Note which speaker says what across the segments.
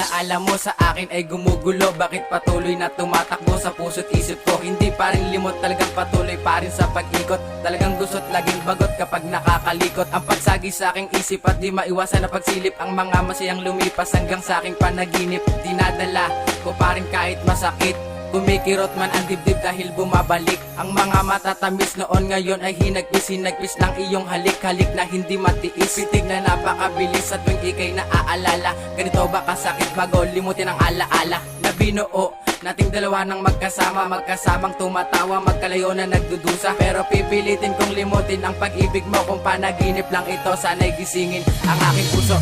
Speaker 1: alaala mo sa akin ay gumugulo. Bakit patuloy na tumatakbo sa puso't isip ko? Hindi pa rin limot, talagang patuloy pa rin sa pag-ikot. Talagang gusto't laging bagot kapag nakakalikot. Ang pagsagi sa aking isip at di maiwasan na pagsilip. Ang mga masayang lumipas hanggang sa aking panaginip. Dinadala ko pa rin kahit masakit. Kumikirot man ang dibdib dahil bumabalik. Ang mga matatamis noon ngayon ay hinagpis ng iyong halik-halik na hindi matiis. Pitig na napakabilis sa tuwing ikay naaalala. Ganito ba kasakit bago limutin ang alaala na binuo nating dalawa ng magkasamang tumatawa, magkalayo na nagdudusa. Pero pipilitin kong limutin ang pag-ibig mo. Kung panaginip lang ito, sana'y gisingin ang aking puso.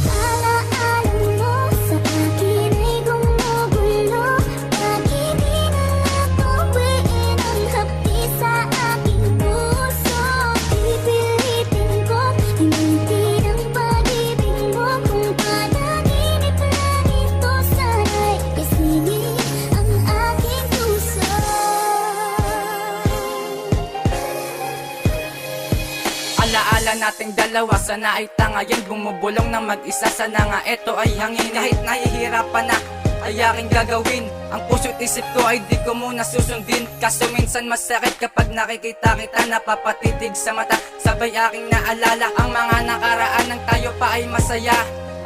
Speaker 1: Alaala nating dalawa, sana ay tangayan. Bumubulong ng mag-isa, sana nga eto ay hangin. Kahit nahihirapan na, ay aking gagawin. Ang puso't isip ko ay di ko muna susundin. Kaso minsan masakit kapag nakikita kita, napapatitig sa mata. Sabay aking naalala ang mga nakaraan ng tayo pa ay masaya.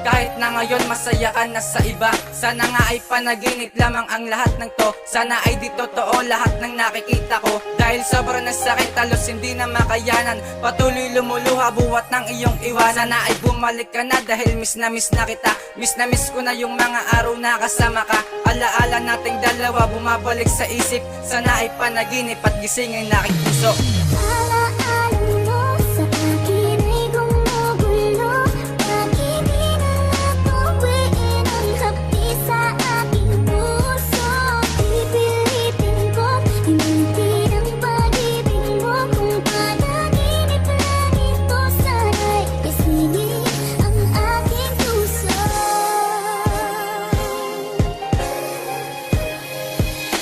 Speaker 1: Kahit na ngayon masaya ka na sa iba. Sana nga ay panaginip lamang ang lahat ng to. Sana ay di totoo lahat ng nakikita ko. Dahil sobrang nasakit, talos hindi na makayanan. Patuloy lumuluha buwat ng iyong iwanan. Sana ay bumalik ka na dahil miss na kita. Miss na miss ko na yung mga araw na kasama ka. Alaala nating dalawa bumabalik sa isip. Sana ay panaginip at gisingin na aking puso.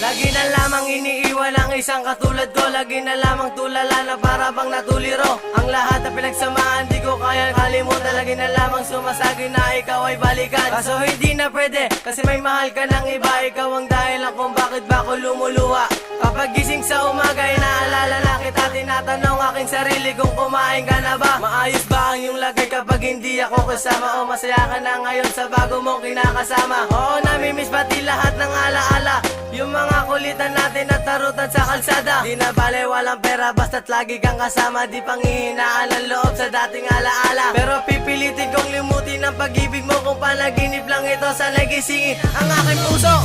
Speaker 2: Lagi na lamang iniiwan ang isang katulad ko. Lagi na lamang tulala na para bang natuliro. Ang lahat na pinagsamahan di ko kayang kalimutan. Lagi na lamang sumasagi na ikaw ay balikan. Kaso hindi na pwede kasi may mahal ka ng iba. Ikaw ang dahilan kung bakit ba ako lumuluha. Kapag gising sa umaga ay naalala na kita. Tinatanong aking sarili kung kumain ka na ba. Maayos ba ang iyong lagay kapag hindi ako kasama? O masaya ka na ngayon sa bago mong kinakasama? Oo, namimiss pati lahat ng alaala. Yung mga kulitan natin at tarutan sa kalsada. Di na bale walang pera basta't lagi kang kasama. Di panghihinaan ang loob sa dating alaala. Pero pipilitin kong limutin ang pag-ibig mo. Kung panaginip lang ito, sana'y gisingin ang aking puso.